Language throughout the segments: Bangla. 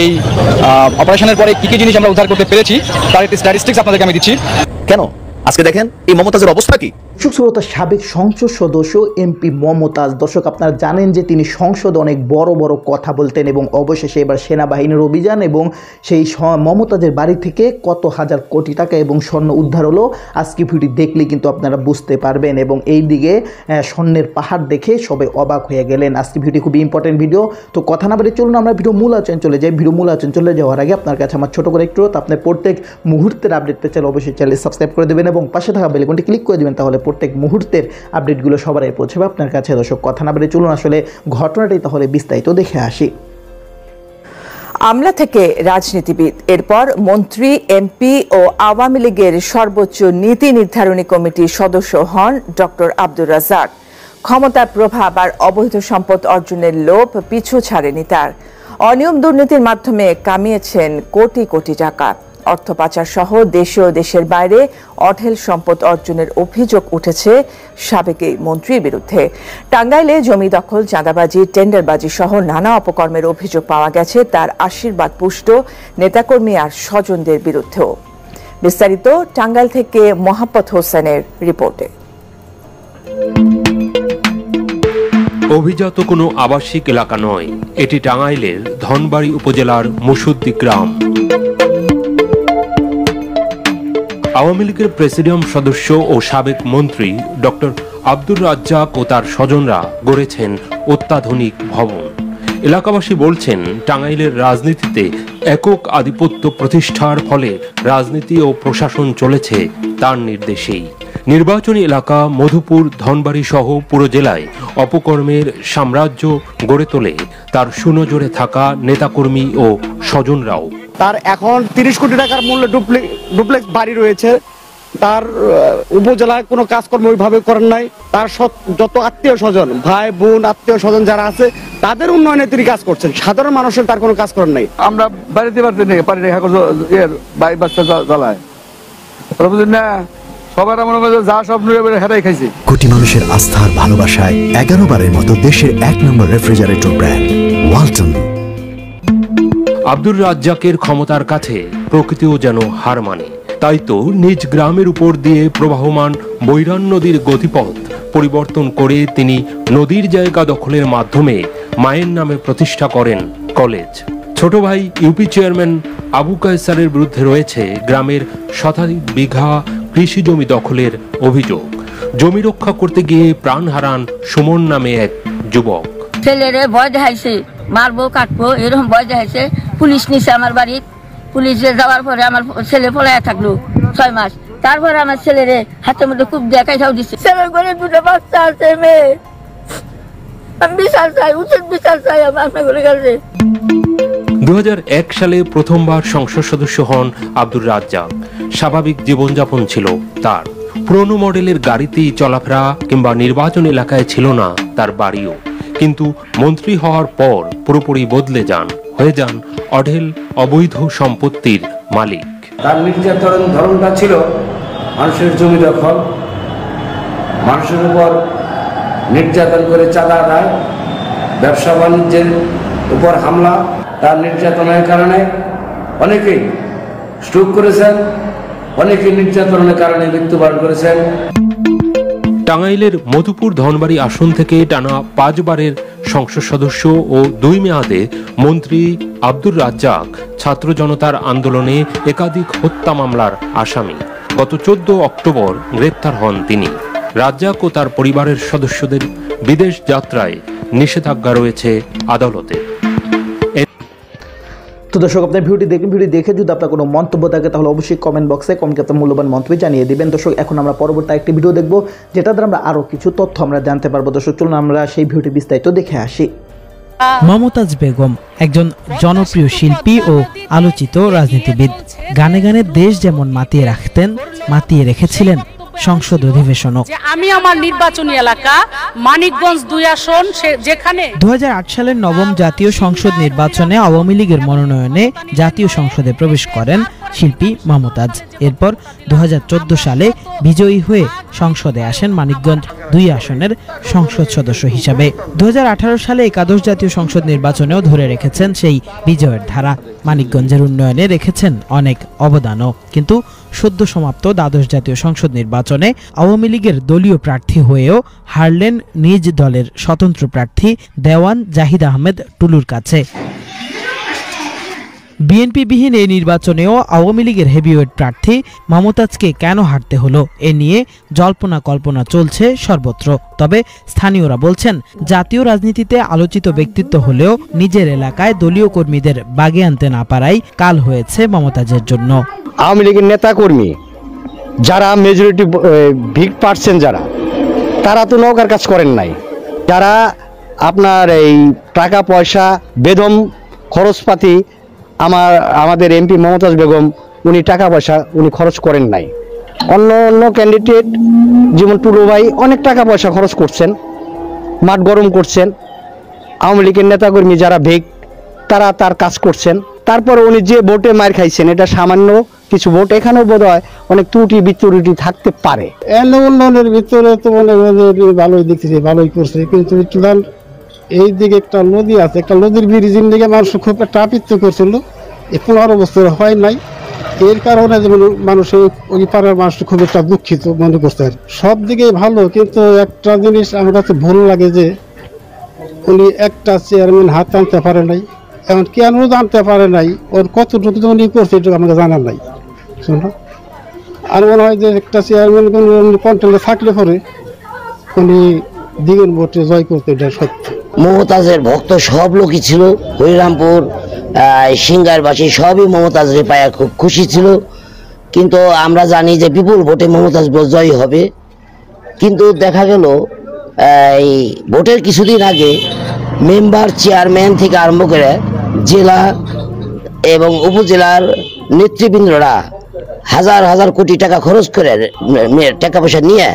এই অপারেশনের পরে কি কি জিনিস আমরা উদ্ধার করতে পেরেছি তার একটি স্ট্যাটিস্টিক্স আপনাদেরকে আমি দিচ্ছি। কেন আজকে দেখেন এই মমতাজের অবস্থা কি। শ্রোতা, সাবেক সংসদ সদস্য এমপি মমতাজ, দর্শক আপনারা জানেন যে তিনি সংসদে অনেক বড় বড় কথা বলতেন এবং অবশেষে এবার সেনাবাহিনীর অভিযান এবং সেই মমতাজের বাড়ি থেকে কত হাজার কোটি টাকা এবং স্বর্ণ উদ্ধার হলো। আজকে ভিডিও দেখলে কিন্তু আপনারা বুঝতে পারবেন এবং এই দিকে স্বর্ণের পাহাড় দেখে সবাই অবাক হয়ে গেলেন। আজকে ভিডিও খুবই ইম্পর্টেন্ট ভিডিও, তো কথা না বলে চলুন আমরা ভিডিও মূল আলোচনায় চলে যাই। ভিডিও মূল আলোচনা চলে যাওয়ার আগে আপনার কাছে আমার ছোট করে একটু, আপনার প্রত্যেক মুহূর্তের আপডেট পেতে চাইলে অবশ্যই চ্যানেল সাবস্ক্রাইব করে দেবেন এবং পাশে থাকা বেল আইকনটি ক্লিক করে দেবেন, তাহলে প্রত্যেক মুহূর্তের আপডেটগুলো সবার আগে পৌঁছবে আপনার কাছে। দর্শক কথা না বলে চলুন আসলে ঘটনাটাই তাহলে বিস্তারিত দেখে আসি। আমলা থেকে রাজনীতিবিদ, এরপর মন্ত্রী, এমপি ও আওয়ামী লীগের সর্বোচ্চ নীতি নির্ধারণী কমিটির সদস্য হন ডক্টর আব্দুর রাজ্জাক। ক্ষমতার প্রভাব আর অবৈধ সম্পদ অর্জনের লোভ পিছু ছাড়েনি তার। অনিয়ম দুর্নীতির মাধ্যমে কামিয়েছেন কোটি কোটি টাকা। অর্থ পাচার সহ দেশে ও দেশের বাইরে অঢেল সম্পদ অর্জনের অভিযোগ উঠেছে সাবেক এই মন্ত্রীর বিরুদ্ধে। টাঙ্গাইলে জমি দখল, চাঁদাবাজি, টেন্ডারবাজি সহ নানা অপকর্মের অভিযোগ পাওয়া গেছে তার আশীর্বাদ পুষ্ট নেতাকর্মী আর স্বজনদের বিরুদ্ধেও। বিস্তারিত টাঙ্গাইল থেকে মোহাম্মদ হোসেনের রিপোর্টে। অভিজাত কোনো আবাসিক এলাকা নয়, এটি টাঙ্গাইলের ধনবাড়ী উপজেলার মুসুদ্দি গ্রাম। আওয়ামী লীগের প্রেসিডিয়াম সদস্য ও সাবেক মন্ত্রী ডক্টর আব্দুর রাজ্জাক ও তার স্বজনরা গড়েছেন অত্যাধুনিক ভবন। এলাকাবাসী বলছেন, টাঙ্গাইলের রাজনীতিতে একক আধিপত্য প্রতিষ্ঠার ফলে রাজনীতি ও প্রশাসন চলেছে তার নির্দেশেই। নির্বাচনী এলাকা মধুপুর, ধনবাড়ী সহ পুরো জেলায় অপকর্মের সাম্রাজ্য গড়ে তোলে তার সুনজরে থাকা নেতাকর্মী ও স্বজনরাও। তার এখন 30 কোটি টাকার মূল্য ডুপ্লেক্স বাড়ি রয়েছে। তার উপজেলায় কোনো কাজকর্ম ওইভাবে করেন নাই। তার যত আত্মীয় স্বজন, ভাই বোন, আত্মীয় স্বজন যারা আছে তাদের উন্নয়নে তিনি কাজ করছেন, সাধারণ মানুষের তার কোনো কাজ করেন নাই। আমরা বাড়িতে পারি বাইক বাচ্চা জ্বালায় না সবার মনে করে যা সব হেরাই খাইছে। কোটি মানুষের আস্থার ভালোবাসায় 11 বারের মতো দেশের 1 নম্বর রেফ্রিজারেটর ব্র্যান্ড ওয়ালটন। আব্দুর রাজ্জাকের ক্ষমতার কাছে প্রকৃতিও যেন হার মানে। তাই তো নিজ গ্রামের উপর দিয়ে প্রবাহমান বৈরান নদীর গতিপথ পরিবর্তন করে তিনি নদীর জায়গা দখলের মাধ্যমে মায়ের নামে প্রতিষ্ঠা করেন কলেজ। ছোট ভাই ইউপি চেয়ারম্যান আবু কায়সারের বিরুদ্ধে রয়েছে গ্রামের শতাধিক বিঘা কৃষি জমি দখলের অভিযোগ। জমি রক্ষা করতে গিয়ে প্রাণ হারান সুমন নামে এক যুবক। ছেলেরে ভয় দেখাইছে, মারবো কাটবো এরকম ভয় দেখাইছে। পুলিশ নিছে আমার বাড়ি, পুলিশে যাওয়ার পরে আমার ছেলে পলায়া থাকলো 6 মাস। তারপরে আমার ছেলেরে হাতের মধ্যে খুব দেখাইটাও দিচ্ছে। ছেলের ঘরে 2টা বাচ্চা আছে, মেয়ে। আমি বিচার চাই, উচিত বিচার চাই আপনার ঘরে গেছে। 2001 সালে প্রথমবার সংসদ সদস্য হন আব্দুর রাজ্জাক। স্বাভাবিক জীবনযাপন ছিল তার। পুরনো মডেলের গাড়িতেই চলাফেরা কিংবা নির্বাচন এলাকায় ছিল না তার বাড়িও। কিন্তু মন্ত্রী হওয়ার পর পুরোপুরি বদলে যান, হয়ে যান অঢেল অবৈধ সম্পত্তির মালিক। তার নির্যাতনের ধরনটা ছিল মানুষের জমি দখল, মানুষের উপর নির্যাতন করে চাঁদা আদায়, ব্যবসা বাণিজ্যের উপর হামলা। তার নির্যাতনের কারণে অনেকেই স্ট্রোক করেছেন, অনেকে নির্যাতনের কারণে মৃত্যুবরণ করেছেন। টাঙ্গাইলের মধুপুর ধনবাড়ী আসন থেকে টানা 5 বারের সংসদ সদস্য ও 2 মেয়াদে মন্ত্রী আব্দুর রাজ্জাক ছাত্র জনতার আন্দোলনে একাধিক হত্যা মামলার আসামি। গত 14 অক্টোবর গ্রেপ্তার হন তিনি। রাজ্জাক ও তার পরিবারের সদস্যদের বিদেশ যাত্রায় নিষেধাজ্ঞা রয়েছে আদালতে। তো দর্শক, আপনার ভিডিওটি দেখুন। ভিডিও দেখে যদি আপনার কোনো মন্তব্য থাকে তাহলে অবশ্যই কমেন্ট বক্সে আপনার মূল্যবান মন্তব্য জানিয়ে দিবেন। দর্শক, এখন আমরা পরবর্তী একটি ভিডিও দেখব, যেটা দ্বারা আমরা আরও কিছু তথ্য আমরা জানতে পারবো। দর্শক, চলুন আমরা সেই ভিডিওটি বিস্তারিত দেখে আসি। মমতাজ বেগম একজন জনপ্রিয় শিল্পী ও আলোচিত রাজনীতিবিদ। গানে গানে দেশ যেমন মাতিয়ে রাখতেন, মাতিয়ে রেখেছিলেন সংসদ অধিবেশনও। আমি আমার নির্বাচনী এলাকা মানিকগঞ্জ 2 আসন যেখানে 2008 সালের নবম জাতীয় সংসদ নির্বাচনে আওয়ামী লীগের মনোনয়নে জাতীয় সংসদে প্রবেশ করেন শিল্পী মমতাজ। এরপর 2014 সালে বিজয়ী হয়ে সংসদে আসেন মানিকগঞ্জ 2 আসনের সংসদ সদস্য হিসাবে। 2018 সালে একাদশ জাতীয় সংসদ নির্বাচনেও ধরে রেখেছেন সেই বিজয়ের ধারা। মানিকগঞ্জের উন্নয়নে রেখেছেন অনেক অবদানও। কিন্তু সদ্য সমাপ্ত দ্বাদশ জাতীয় সংসদ নির্বাচনে আওয়ামী লীগের দলীয় প্রার্থী হয়েও হারলেন নিজ দলের স্বতন্ত্র প্রার্থী দেওয়ান জাহিদ আহমেদ টুলুর কাছে। বিএনপিবিহীন এই নির্বাচনেও আওয়ামী লীগের হেভিওয়েট প্রার্থী মমতাজকে কেন হারতে হলো এ নিয়ে জল্পনা কল্পনা চলছে সর্বত্র। তবে স্থানীয়রা বলছেন, জাতীয় রাজনীতিতে আলোচিত ব্যক্তিত্ব হলেও নিজের এলাকায় দলীয় কর্মীদের বাগে আনতে না পারাই কাল হয়েছে মমতাজের জন্য। আওয়ামী লীগের নেতা কর্মী যারা মেজরিটি ভিক পাচ্ছেন যারা, তারা তো নৌকার কাজ করেন নাই। যারা আপনার এই টাকা পয়সা বেদম খরচপাতি আমাদের এমপি মমতাজ বেগম উনি টাকা পয়সা উনি খরচ করেন নাই। অন্য অন্য ক্যান্ডিডেট যেমন টুলু ভাই অনেক টাকা পয়সা খরচ করছেন, মাঠ গরম করছেন। আওয়ামী লীগের নেতাকর্মী যারা ভিক তারা তার কাজ করছেন। তারপর উনি যে ভোটে মার খাইছেন এটা সামান্য কিছু ভোট, এখানেও বোধ হয় অনেক ত্রুটি বিচ্যুতি থাকতে পারে। উন্নয়নের ভিতরে তো মনে হয় ভালোই দেখতেছি, ভালোই করছে, কিন্তু এই দিকে একটা নদী আছে, একটা নদীর ব্রিজের দিকে মানুষ খুব একটা আপিত্ত করছিল, 15 বছর হয় নাই। এর কারণে যেমন মানুষ ওই পাড়ার মানুষ খুব একটা দুঃখিত মনে করছে। সব দিকেই ভালো, কিন্তু একটা জিনিস আমার কাছে ভুল লাগে যে উনি একটা চেয়ারম্যান হাত আনতে পারে নাই। এখন কেন জানতে পারে নাই, ওর কতটুকু উনি করছে এটুকু আমাকে জানার নাই। শুনো, আর মনে হয় যে একটা চেয়ারম্যান কন্ট্রোলে থাকলে পরে উনি দ্বিগুণ ভোটে জয় করতে, এটা সত্য। মমতাজের ভক্ত সব লোকই ছিল, হরিরামপুর সিঙ্গারবাসী সবই মমতাজের পায়ে খুব খুশি ছিল। কিন্তু আমরা জানি যে বিপুল ভোটে মমতাজ জয়ী হবে। কিন্তু দেখা গেল এই ভোটের কিছুদিন আগে মেম্বার চেয়ারম্যান থেকে আরম্ভ করে জেলা এবং উপজেলার নেতৃবৃন্দরা হাজার হাজার কোটি টাকা খরচ করে টাকা পয়সা নিয়ে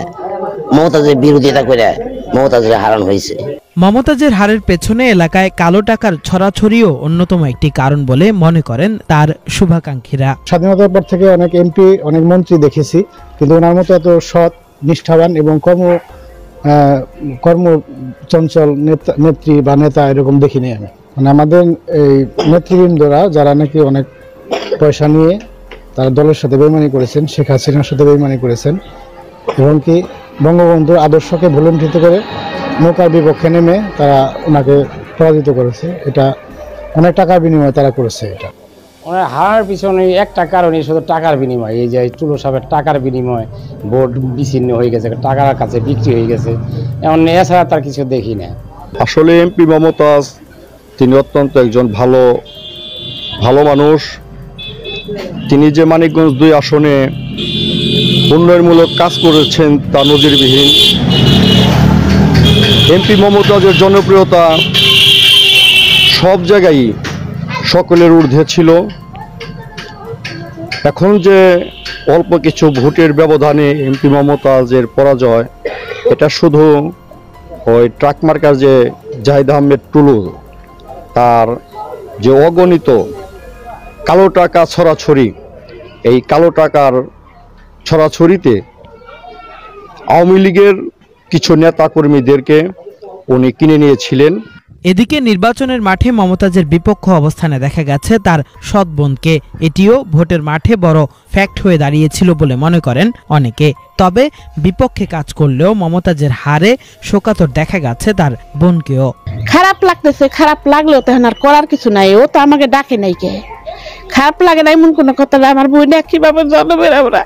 মমতাজের বিরোধিতা করে মমতাজের হারানো হয়েছে। মমতাজের হারের পেছনে এলাকায় কালো টাকার ছড়াছড়িও অন্যতম একটি কারণ বলে মনে করেন তার শুভাকাঙ্ক্ষীরা। স্বাধীনতার পর থেকে অনেক এমপি অনেক মন্ত্রী দেখেছি, কিন্তু ওনার মতো এত সৎ, নিষ্ঠাবান এবং কর্মচঞ্চল নেত্রী বা নেতা এরকম দেখিনি আমি। মানে আমাদের এই নেতৃবৃন্দরা যারা নাকি অনেক পয়সা নিয়ে তারা দলের সাথে বেইমানি করেছেন, শেখ হাসিনার সাথে বেইমানি করেছেন, এবং কি বঙ্গবন্ধুর আদর্শকে ভুলুণ্ঠিত করে নৌকার বিপক্ষে নেমে তারা ওনাকে পরাজিত করেছে। এটা অনেক টাকার বিনিময়ে তারা করেছে। এটা হারার পিছনে একটা কারণই শুধু টাকার বিনিময়। এই যে টুলু সাহেবের টাকার বিনিময় ভোট বিচ্ছিন্ন হয়ে গেছে, টাকার কাছে বিক্রি হয়ে গেছে, এমন এছাড়া তার কিছু দেখি না। আসলে এমপি মমতাজ তিনি অত্যন্ত একজন ভালো মানুষ। তিনি যে মানিকগঞ্জ 2 আসনে উন্নয়নমূলক কাজ করেছেন তা নজিরবিহীন। এমপি মমতাজের জনপ্রিয়তা সব জায়গায় সকলের ঊর্ধ্বে ছিল। এখন যে অল্প কিছু ভোটের ব্যবধানে এমপি মমতাজের পরাজয়, এটা শুধু ওই ট্রাক মার্কার যে জাহিদ আহমেদ টুলু তার যে অগণিত কালো টাকা ছড়াছড়ি, এই কালো টাকার ছড়াছড়িতে আওয়ামী লীগের কিছু নেতা কর্মীদেরকে উনি কিনে নিয়েছিলেন। এদিকে নির্বাচনের মাঠে মমতাজের বিপক্ষ অবস্থানে দেখা গেছে তার সৎ বোনকে। এটিও ভোটের মাঠে বড় ফ্যাক্ট হয়ে দাঁড়িয়েছিল বলে মনে করেন অনেকে। তবে বিপক্ষে কাজ করলেও মমতাজের হারে শোকাতুর দেখা গেছে তার বোনকেও। খারাপ লাগতেছে, খারাপ লাগলেও তো আর করার কিছু নাই। ও তো আমাকে ডাকে নাই, কে খারাপ লাগে না এমন কোনো কথা। আমার বোন কিভাবে জন্মের আমরা,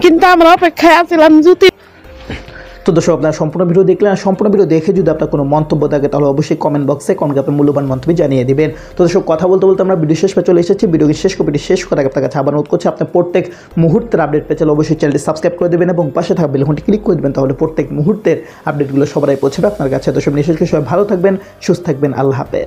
কিন্তু আমরা অপেক্ষায় আছিলাম যদি। তো দর্শক, আপনারা সম্পূর্ণ ভিডিও দেখলেন। সম্পূর্ণ ভিডিও দেখে যদি আপনার কোনো মন্তব্য থাকে তাহলে অবশ্যই কমেন্ট বক্সে কমেন্ট আপনার মূল্যবান মন্তব্য জানিয়ে দিবেন। তো দর্শক, কথা বলতে বলতে আমরা ভিডিও শেষ পে চলে এসেছি। ভিডিওকে শেষ করার আগে আপনার কাছে আবার অনুরোধ করছি, আপনি প্রত্যেক মুহূর্তের আপডেট পেতে অবশ্যই চ্যানেলটি সাবস্ক্রাইব করে দেবেন এবং পাশে থাকা বেল আইকনটি ক্লিক করে দেবেন। তাহলে প্রত্যেক মুহূর্তের আপডেটগুলো সবাই পৌঁছাবে আপনার কাছে। দর্শক, বিশেষ করে সবাই ভালো থাকবেন, সুস্থ থাকবেন। আল্লাহ হাফেজ।